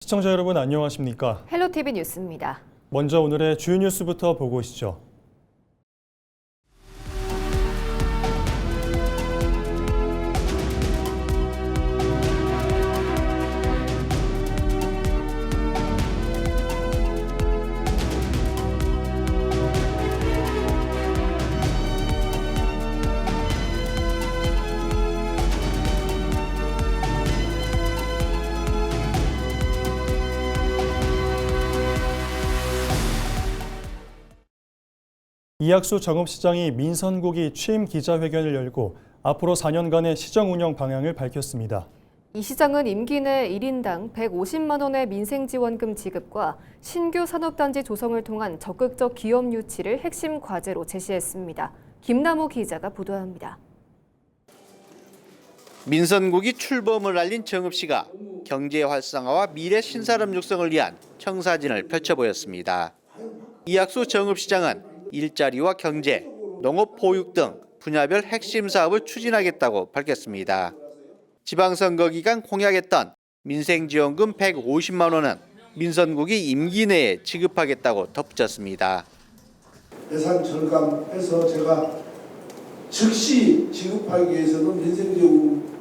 시청자 여러분 안녕하십니까? 헬로티비 뉴스입니다. 먼저 오늘의 주요 뉴스부터 보고 오시죠. 이학수 정읍시장이 민선국이 취임 기자회견을 열고 앞으로 4년간의 시정 운영 방향을 밝혔습니다. 이 시장은 임기 내 1인당 150만 원의 민생지원금 지급과 신규 산업단지 조성을 통한 적극적 기업 유치를 핵심 과제로 제시했습니다. 김남호 기자가 보도합니다. 민선국이 출범을 알린 정읍시가 경제 활성화와 미래 신산업 육성을 위한 청사진을 펼쳐 보였습니다. 이학수 정읍시장은 일자리와 경제, 농업 보육 등 분야별 핵심 사업을 추진하겠다고 밝혔습니다. 지방선거 기간 공약했던 민생지원금 150만 원은 민선국이 임기 내에 지급하겠다고 덧붙였습니다. 예산 절감해서 제가 즉시 지급하기 위해서는 민생지원금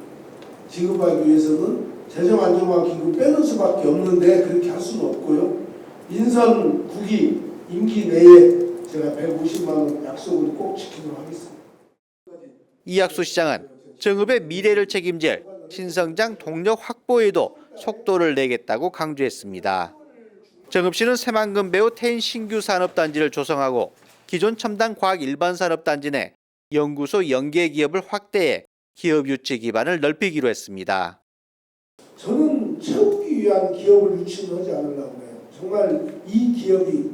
지급하기 위해서는 재정 안정화 기금 빼는 수밖에 없는데 그렇게 할 수는 없고요. 민선국이 임기 내에 제가 150만 원 약속을 꼭 지키도록 하겠습니다. 이학수 시장은 정읍의 미래를 책임질 신성장 동력 확보에도 속도를 내겠다고 강조했습니다. 정읍시는 새만금 배후 태인 신규 산업단지를 조성하고 기존 첨단 과학 일반 산업단지 내 연구소 연계 기업을 확대해 기업 유치 기반을 넓히기로 했습니다. 저는 채우기 위한 기업을 유치는 하지 않으려고 해요. 정말 이 기업이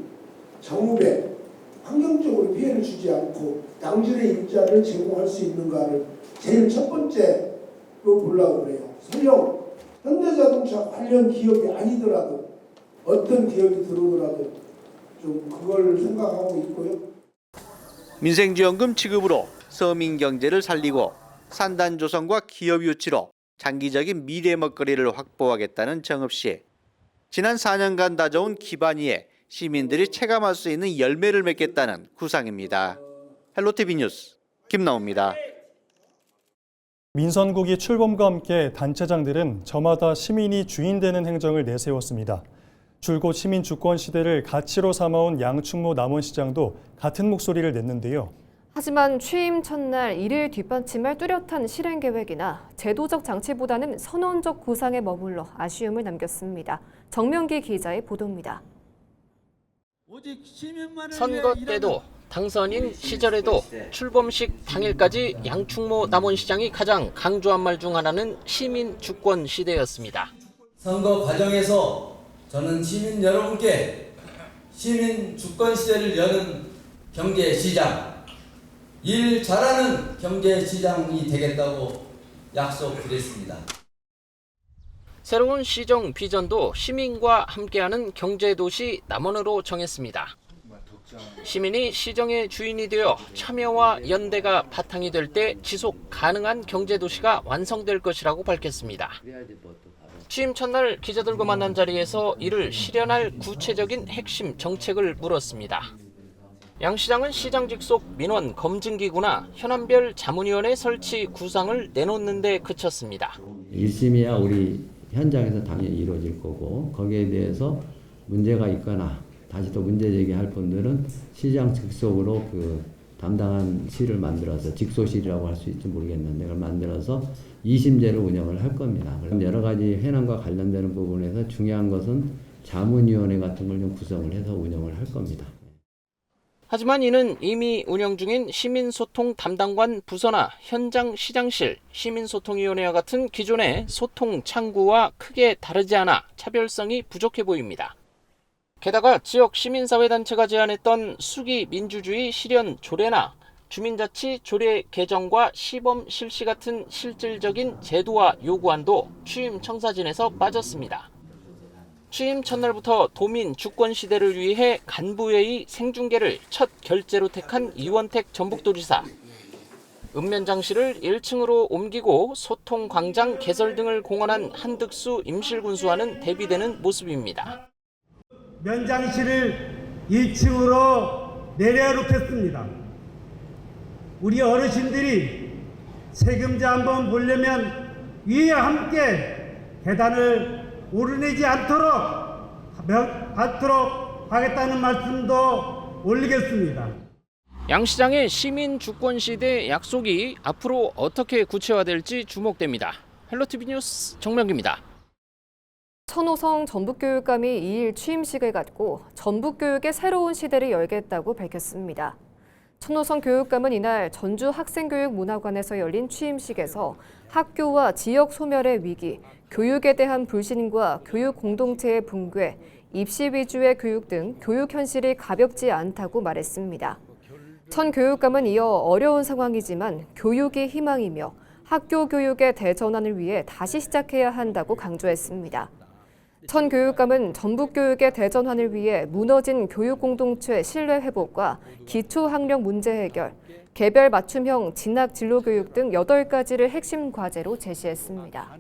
정읍에 환경적으로 피해를 주지 않고 양질의 일자리를 제공할 수 있는가를 제일 첫 번째로 보려고 그래요. 설령 현대자동차 관련 기업이 아니더라도 어떤 기업이 들어오더라도 좀 그걸 생각하고 있고요. 민생지원금 지급으로 서민 경제를 살리고 산단 조성과 기업 유치로 장기적인 미래 먹거리를 확보하겠다는 정읍시. 지난 4년간 다져온 기반 위에 시민들이 체감할 수 있는 열매를 맺겠다는 구상입니다. 헬로티비 뉴스 김나옵니다. 민선국이 출범과 함께 단체장들은 저마다 시민이 주인 되는 행정을 내세웠습니다. 줄곧 시민 주권 시대를 가치로 삼아온 양충모 남원시장도 같은 목소리를 냈는데요. 하지만 취임 첫날 이를 뒷받침할 뚜렷한 실행 계획이나 제도적 장치보다는 선언적 구상에 머물러 아쉬움을 남겼습니다. 정명기 기자의 보도입니다. 선거 때도 당선인 시절에도 출범식 당일까지 양충모 남원시장이 가장 강조한 말 중 하나는 시민 주권 시대였습니다. 선거 과정에서 저는 시민 여러분께 시민 주권 시대를 여는 경제시장, 일 잘하는 경제시장이 되겠다고 약속드렸습니다. 새로운 시정 비전도 시민과 함께하는 경제도시 남원으로 정했습니다. 시민이 시정의 주인이 되어 참여와 연대가 바탕이 될 때 지속 가능한 경제도시가 완성될 것이라고 밝혔습니다. 취임 첫날 기자들과 만난 자리에서 이를 실현할 구체적인 핵심 정책을 물었습니다. 양 시장은 시장직 속 민원 검증기구나 현안별 자문위원회 설치 구상을 내놓는 데 그쳤습니다. 1심이야 우리 현장에서 당연히 이루어질 거고 거기에 대해서 문제가 있거나 다시 또 문제 제기할 분들은 시장 직속으로 그 담당한 실을 만들어서 직소실이라고 할 수 있을지 모르겠는데 그걸 만들어서 2심제로 운영을 할 겁니다. 그럼 여러 가지 해남과 관련되는 부분에서 중요한 것은 자문위원회 같은 걸 좀 구성을 해서 운영을 할 겁니다. 하지만 이는 이미 운영 중인 시민소통 담당관 부서나 현장 시장실, 시민소통위원회와 같은 기존의 소통 창구와 크게 다르지 않아 차별성이 부족해 보입니다. 게다가 지역 시민사회단체가 제안했던 수기 민주주의 실현 조례나 주민자치 조례 개정과 시범 실시 같은 실질적인 제도화 요구안도 취임 청사진에서 빠졌습니다. 취임 첫날부터 도민 주권 시대를 위해 간부회의 생중계를 첫 결재로 택한 이원택 전북도지사. 읍면장실을 1층으로 옮기고 소통광장 개설 등을 공언한 한득수 임실군수와는 대비되는 모습입니다. 면장실을 1층으로 내려놓겠습니다. 우리 어르신들이 세금자 한번 보려면 위에 함께 계단을 오르내지 않도록 하겠다는 말씀도 올리겠습니다. 양 시장의 시민 주권 시대 약속이 앞으로 어떻게 구체화될지 주목됩니다. 헬로티비 뉴스 정명기입니다. 천호성 전북교육감이 2일 취임식을 갖고 전북교육의 새로운 시대를 열겠다고 밝혔습니다. 천호성 교육감은 이날 전주학생교육문화관에서 열린 취임식에서 학교와 지역 소멸의 위기, 교육에 대한 불신과 교육 공동체의 붕괴, 입시 위주의 교육 등 교육 현실이 가볍지 않다고 말했습니다. 천 교육감은 이어 어려운 상황이지만 교육이 희망이며 학교 교육의 대전환을 위해 다시 시작해야 한다고 강조했습니다. 천 교육감은 전북교육의 대전환을 위해 무너진 교육 공동체 신뢰 회복과 기초 학력 문제 해결, 개별 맞춤형 진학 진로 교육 등 8가지를 핵심 과제로 제시했습니다.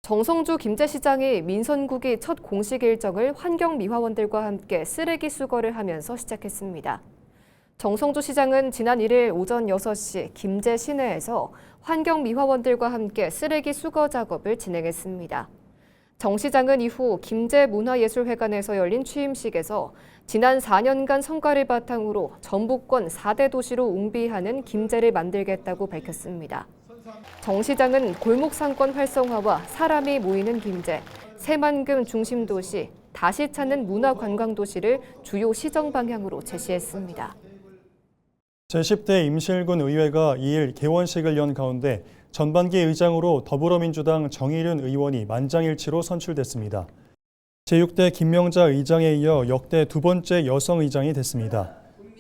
정성주 김제시장이 민선국이 첫 공식 일정을 환경미화원들과 함께 쓰레기 수거를 하면서 시작했습니다. 정성주 시장은 지난 1일 오전 6시 김제 시내에서 환경미화원들과 함께 쓰레기 수거 작업을 진행했습니다. 정 시장은 이후 김제문화예술회관에서 열린 취임식에서 지난 4년간 성과를 바탕으로 전북권 4대 도시로 웅비하는 김제를 만들겠다고 밝혔습니다. 정 시장은 골목 상권 활성화와 사람이 모이는 김제, 새만금 중심도시, 다시 찾는 문화관광도시를 주요 시정 방향으로 제시했습니다. 제10대 임실군 의회가 2일 개원식을 연 가운데 전반기 의장으로 더불어민주당 정의륜 의원이 만장일치로 선출됐습니다. 제6대 김명자 의장에 이어 역대 두 번째 여성 의장이 됐습니다.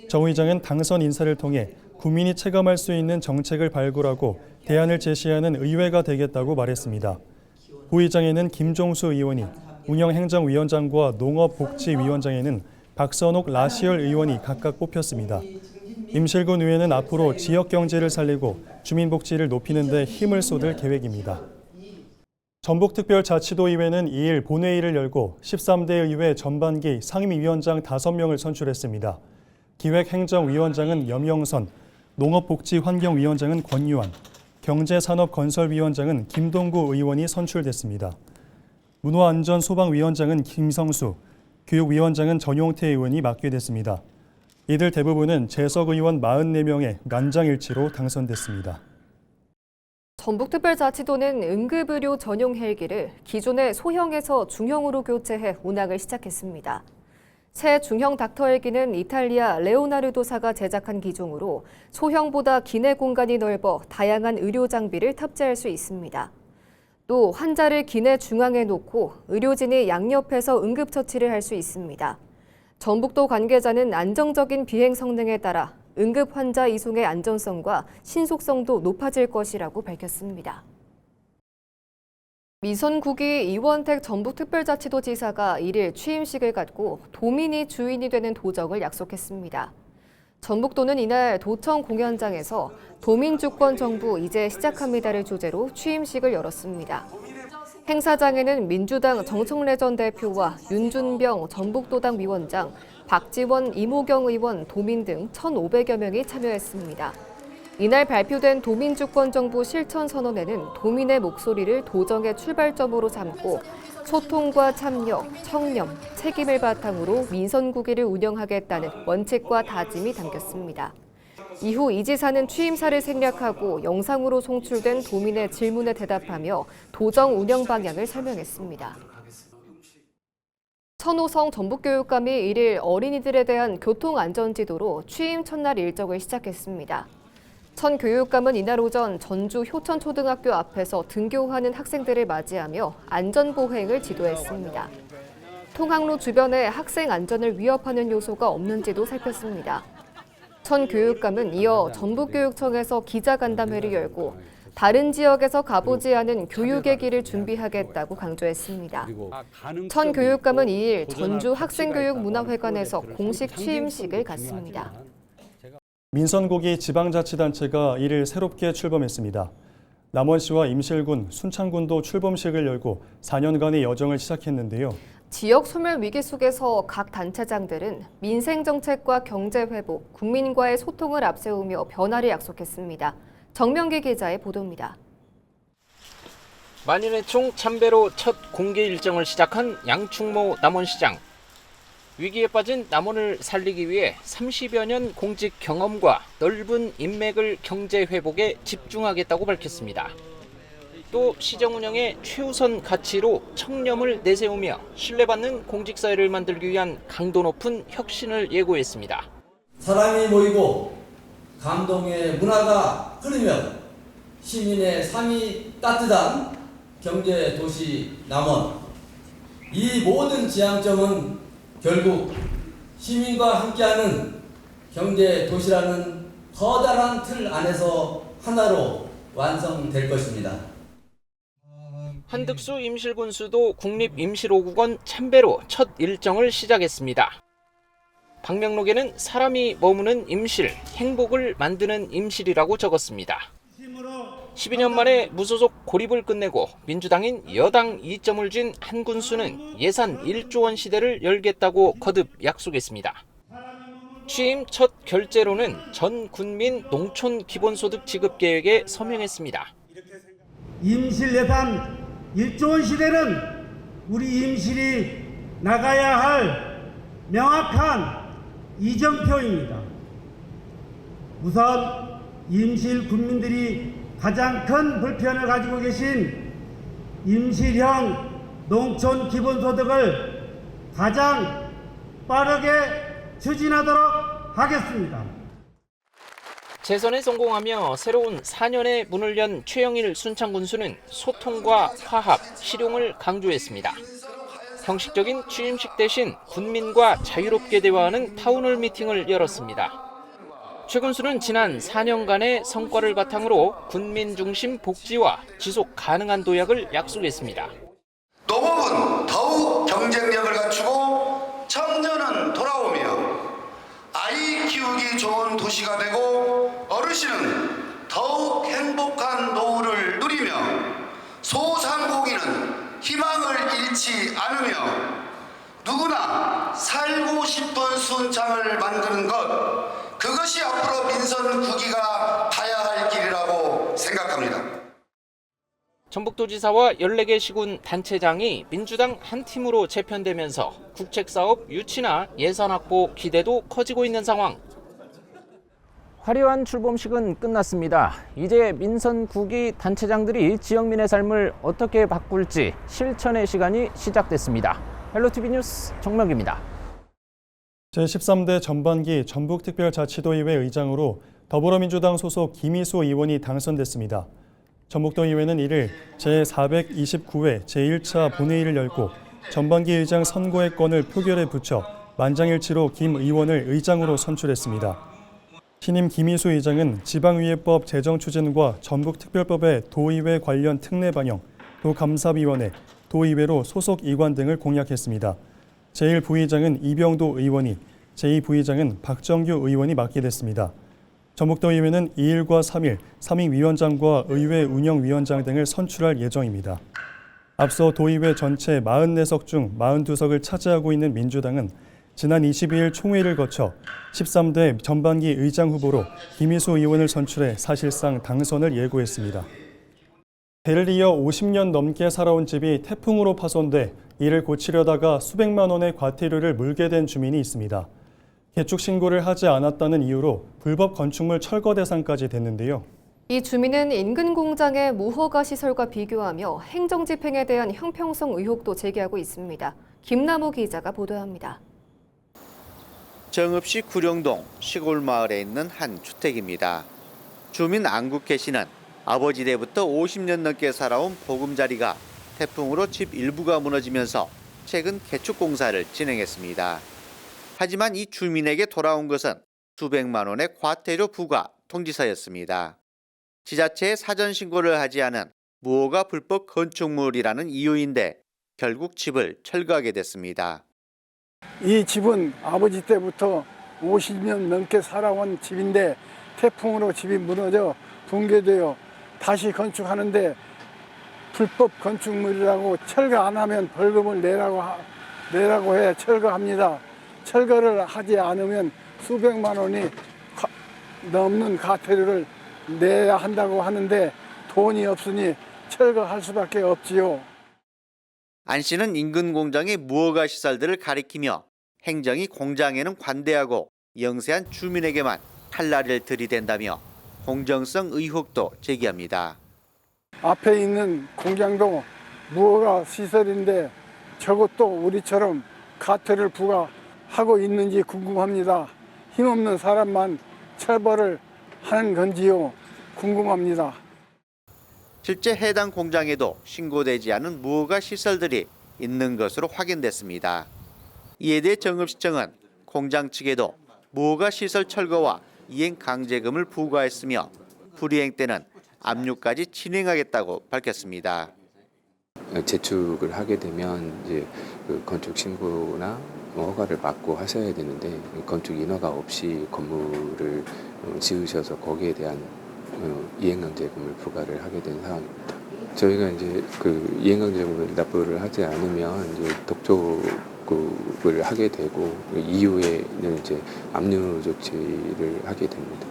정 의장은 당선 인사를 통해 국민이 체감할 수 있는 정책을 발굴하고 대안을 제시하는 의회가 되겠다고 말했습니다. 부의장에는 김종수 의원이, 운영행정위원장과 농업복지위원장에는 박선옥 라시얼 의원이 각각 뽑혔습니다. 임실군 의회는 앞으로 지역 경제를 살리고 주민복지를 높이는 데 힘을 쏟을 계획입니다. 전북특별자치도의회는 2일 본회의를 열고 13대 의회 전반기 상임위원장 5명을 선출했습니다. 기획행정위원장은 염영선, 농업복지환경위원장은 권유한, 경제산업건설위원장은 김동구 의원이 선출됐습니다. 문화안전소방위원장은 김성수, 교육위원장은 전용태 의원이 맡게 됐습니다. 이들 대부분은 재석 의원 44명의 만장일치로 당선됐습니다. 전북특별자치도는 응급의료 전용 헬기를 기존의 소형에서 중형으로 교체해 운항을 시작했습니다. 새 중형 닥터 헬기는 이탈리아 레오나르도사가 제작한 기종으로 소형보다 기내 공간이 넓어 다양한 의료 장비를 탑재할 수 있습니다. 또 환자를 기내 중앙에 놓고 의료진이 양옆에서 응급처치를 할 수 있습니다. 전북도 관계자는 안정적인 비행 성능에 따라 응급 환자 이송의 안전성과 신속성도 높아질 것이라고 밝혔습니다. 민선국이 이원택 전북특별자치도지사가 1일 취임식을 갖고 도민이 주인이 되는 도정을 약속했습니다. 전북도는 이날 도청 공연장에서 도민주권정부 이제 시작합니다를 주제로 취임식을 열었습니다. 행사장에는 민주당 정청래전 대표와 윤준병 전북도당 위원장, 박지원, 이모경 의원, 도민 등 1,500여 명이 참여했습니다. 이날 발표된 도민주권정부 실천선언에는 도민의 목소리를 도정의 출발점으로 삼고 소통과 참여, 청렴, 책임을 바탕으로 민선국위를 운영하겠다는 원칙과 다짐이 담겼습니다. 이후 이 지사는 취임사를 생략하고 영상으로 송출된 도민의 질문에 대답하며 도정 운영 방향을 설명했습니다. 천호성 전북교육감이 1일 어린이들에 대한 교통안전지도로 취임 첫날 일정을 시작했습니다. 천 교육감은 이날 오전 전주 효천초등학교 앞에서 등교하는 학생들을 맞이하며 안전보행을 지도했습니다. 통학로 주변에 학생 안전을 위협하는 요소가 없는지도 살폈습니다. 천 교육감은 이어 전북교육청에서 기자간담회를 열고 다른 지역에서 가보지 않은 교육의 길을 준비하겠다고 강조했습니다. 천 교육감은 2일 전주 학생교육문화회관에서 공식 취임식을 갖습니다. 민선고기 지방자치단체가 이를 새롭게 출범했습니다. 남원시와 임실군, 순창군도 출범식을 열고 4년간의 여정을 시작했는데요. 지역 소멸 위기 속에서 각 단체장들은 민생 정책과 경제 회복, 국민과의 소통을 앞세우며 변화를 약속했습니다. 정명기 기자의 보도입니다. 만인의 총 참배로 첫 공개 일정을 시작한 양충모 남원시장. 위기에 빠진 남원을 살리기 위해 30여 년 공직 경험과 넓은 인맥을 경제 회복에 집중하겠다고 밝혔습니다. 또 시정 운영의 최우선 가치로 청렴을 내세우며 신뢰받는 공직사회를 만들기 위한 강도 높은 혁신을 예고했습니다. 사람이 모이고 감동의 문화가 흐르며 시민의 삶이 따뜻한 경제 도시 남원. 이 모든 지향점은 결국 시민과 함께하는 경제 도시라는 커다란 틀 안에서 하나로 완성될 것입니다. 한득수 임실군수도 국립임실5국원 참배로 첫 일정을 시작했습니다. 방명록에는 사람이 머무는 임실, 행복을 만드는 임실이라고 적었습니다. 12년 만에 무소속 고립을 끝내고 민주당인 여당 2점을 쥔 한 군수는 예산 1조 원 시대를 열겠다고 거듭 약속했습니다. 취임 첫 결재로는 전 군민 농촌 기본소득 지급 계획에 서명했습니다. 임실 예산 1조 원 시대는 우리 임실이 나가야 할 명확한 이정표입니다. 우선 임실 군민들이 가장 큰 불편을 가지고 계신 임실형 농촌 기본소득을 가장 빠르게 추진하도록 하겠습니다. 재선에 성공하며 새로운 4년의 문을 연 최영일 순창군수는 소통과 화합, 실용을 강조했습니다. 형식적인 취임식 대신 군민과 자유롭게 대화하는 타운홀 미팅을 열었습니다. 최 군수는 지난 4년간의 성과를 바탕으로 군민 중심 복지와 지속 가능한 도약을 약속했습니다. 농업은 더욱 경쟁력을 갖추고 청년은 돌아오며 아이 키우기 좋은 도시가 되고 어르신은 더욱 행복한 노후를 누리며 소상공인은 희망을 잃지 않으며 누구나 살고 싶은 순창을 만드는 것, 그것이 앞으로 민선 9기가 가야 할 길이라고 생각합니다. 전북도지사와 14개 시군 단체장이 민주당 한 팀으로 재편되면서 국책사업 유치나 예산 확보 기대도 커지고 있는 상황. 화려한 출범식은 끝났습니다. 이제 민선 9기 단체장들이 지역민의 삶을 어떻게 바꿀지 실천의 시간이 시작됐습니다. 헬로티비 뉴스 정명기입니다. 제13대 전반기 전북특별자치도의회 의장으로 더불어민주당 소속 김희수 의원이 당선됐습니다. 전북도의회는 이를 제429회 제1차 본회의를 열고 전반기 의장 선거의 건을 표결에 붙여 만장일치로 김 의원을 의장으로 선출했습니다. 신임 김희수 의장은 지방의회법 제정추진과 전북특별법의 도의회 관련 특례 반영, 도감사위원회, 도의회로 소속 이관 등을 공약했습니다. 제1부의장은 이병도 의원이, 제2부의장은 박정규 의원이 맡게 됐습니다. 전북도의회는 2일과 3일 상임위원장과 의회 운영위원장 등을 선출할 예정입니다. 앞서 도의회 전체 44석 중 42석을 차지하고 있는 민주당은 지난 22일 총회를 거쳐 13대 전반기 의장 후보로 김희수 의원을 선출해 사실상 당선을 예고했습니다. 대를 이어 50년 넘게 살아온 집이 태풍으로 파손돼 이를 고치려다가 수백만 원의 과태료를 물게 된 주민이 있습니다. 개축 신고를 하지 않았다는 이유로 불법 건축물 철거 대상까지 됐는데요. 이 주민은 인근 공장의 무허가 시설과 비교하며 행정집행에 대한 형평성 의혹도 제기하고 있습니다. 김남호 기자가 보도합니다. 정읍시 구룡동 시골 마을에 있는 한 주택입니다. 주민 안국혜 씨는 아버지 때부터 50년 넘게 살아온 보금자리가 태풍으로 집 일부가 무너지면서 최근 개축 공사를 진행했습니다. 하지만 이 주민에게 돌아온 것은 수백만 원의 과태료 부과 통지서였습니다. 지자체에 사전 신고를 하지 않은 무허가 불법 건축물이라는 이유인데 결국 집을 철거하게 됐습니다. 이 집은 아버지 때부터 50년 넘게 살아온 집인데 태풍으로 집이 무너져 붕괴되어 다시 건축하는데 불법 건축물이라고 철거 안 하면 벌금을 내라고 해 철거합니다. 철거를 하지 않으면 수백만 원이 넘는 과태료를 내야 한다고 하는데 돈이 없으니 철거할 수밖에 없지요. 안 씨는 인근 공장의 무허가 시설들을 가리키며 행정이 공장에는 관대하고 영세한 주민에게만 칼날을 들이댄다며 공정성 의혹도 제기합니다. 앞에 있는 공장도 무허가 시설인데 저것도 우리처럼 과태료를 부과하고 있는지 궁금합니다. 힘없는 사람만 처벌을 하는 건지요? 궁금합니다. 실제 해당 공장에도 신고되지 않은 무허가 시설들이 있는 것으로 확인됐습니다. 이에 대해 정읍시청은 공장 측에도 무허가 시설 철거와 이행 강제금을 부과했으며 불이행 때는 압류까지 진행하겠다고 밝혔습니다. 재축을 하게 되면 이제 그 건축 신고나 허가를 받고 하셔야 되는데 건축 인허가 없이 건물을 지으셔서 거기에 대한 이행강제금을 부과를 하게 된 상황입니다. 저희가 이제 그 이행강제금을 납부를 하지 않으면 이제 독촉을 하게 되고 이후에는 이제 압류 조치를 하게 됩니다.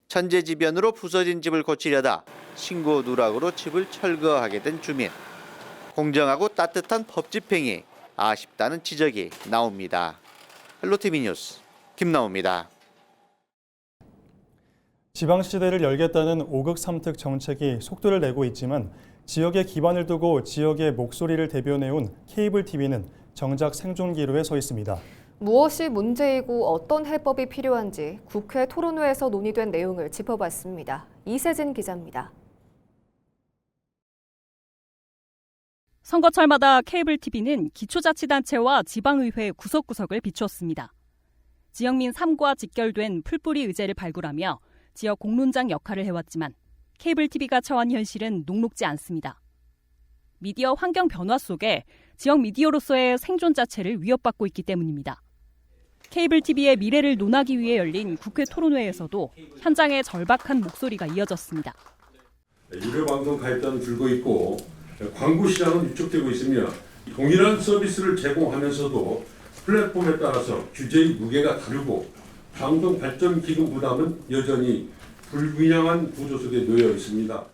천재지변으로 부서진 집을 고치려다 신고 누락으로 집을 철거하게 된 주민. 공정하고 따뜻한 법 집행이 아쉽다는 지적이 나옵니다. 헬로티비 뉴스 김나옵니다. 지방시대를 열겠다는 5극 3특 정책이 속도를 내고 있지만 지역에 기반을 두고 지역의 목소리를 대변해온 케이블 TV는 정작 생존 기로에 서 있습니다. 무엇이 문제이고 어떤 해법이 필요한지 국회 토론회에서 논의된 내용을 짚어봤습니다. 이세진 기자입니다. 선거철마다 케이블 TV는 기초자치단체와 지방의회 구석구석을 비추었습니다. 지역민 삶과 직결된 풀뿌리 의제를 발굴하며 지역 공론장 역할을 해왔지만 케이블 TV가 처한 현실은 녹록지 않습니다. 미디어 환경 변화 속에 지역 미디어로서의 생존 자체를 위협받고 있기 때문입니다. 케이블 TV의 미래를 논하기 위해 열린 국회 토론회에서도 현장의 절박한 목소리가 이어졌습니다. 유료 방송 가입자는 줄고 있고 광고 시장은 위축되고 있으며 동일한 서비스를 제공하면서도 플랫폼에 따라서 규제의 무게가 다르고 방송 발전 기금 부담은 여전히 불균형한 구조 속에 놓여 있습니다.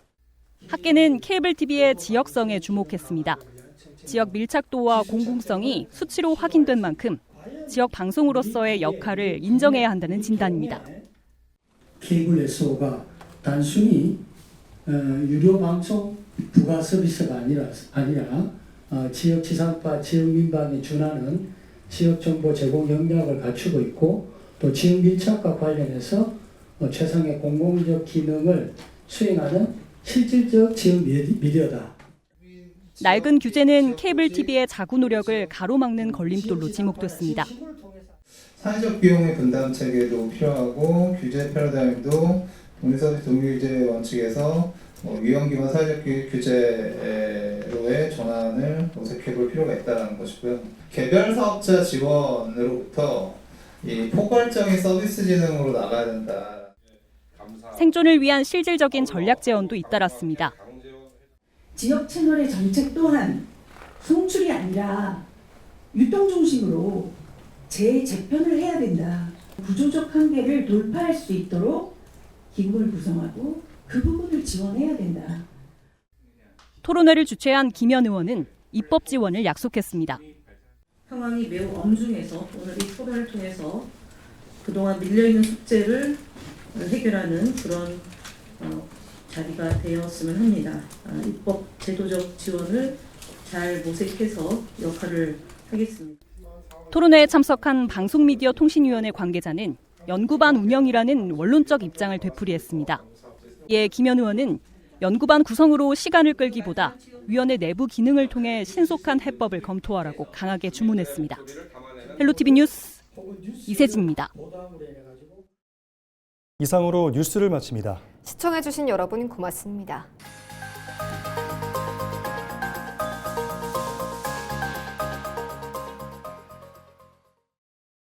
학계는 케이블 TV의 지역성에 주목했습니다. 지역 밀착도와 공공성이 수치로 확인된 만큼 지역 방송으로서의 역할을 인정해야 한다는 진단입니다. 케이블 SO가 단순히 유료 방송 부가 서비스가 아니라 지역 지상파, 지역 민방에 준하는 지역 정보 제공 역량을 갖추고 있고 또 지역 밀착과 관련해서 최상의 공공적 기능을 수행하는 실질적 지역 미디어다. 낡은 규제는 케이블 TV의 자구 노력을 가로막는 걸림돌로 지목됐습니다. 사회적 비용의 분담 체계도 필요하고 규제 패러다임도 동일서비스 동일규제 원칙에서 위험 기반 사회적 규제로의 전환을 모색해볼 필요가 있다는 것이고요. 개별 사업자 지원으로부터 이 포괄적인 서비스 진흥으로 나가야 된다. 생존을 위한 실질적인 전략 제언도 잇따랐습니다. 지역 채널의 정책 또한 송출이 아니라 유통 중심으로 재편을 해야 된다. 구조적 한계를 돌파할 수 있도록 기금을 구성하고 그 부분을 지원해야 된다. 토론회를 주최한 김현 의원은 입법 지원을 약속했습니다. 상황이 매우 엄중해서 오늘 이 토론을 통해서 그동안 밀려있는 숙제를 해결하는 그런 자리가 되었으면 합니다. 입법 제도적 지원을 잘 모색해서 역할을 하겠습니다. 토론회에 참석한 방송미디어통신위원회 관계자는 연구반 운영이라는 원론적 입장을 되풀이했습니다. 이에 김현 의원은 연구반 구성으로 시간을 끌기보다 위원회 내부 기능을 통해 신속한 해법을 검토하라고 강하게 주문했습니다. 헬로티비 뉴스 이세진입니다. 이상으로 뉴스를 마칩니다. 시청해주신 여러분 고맙습니다.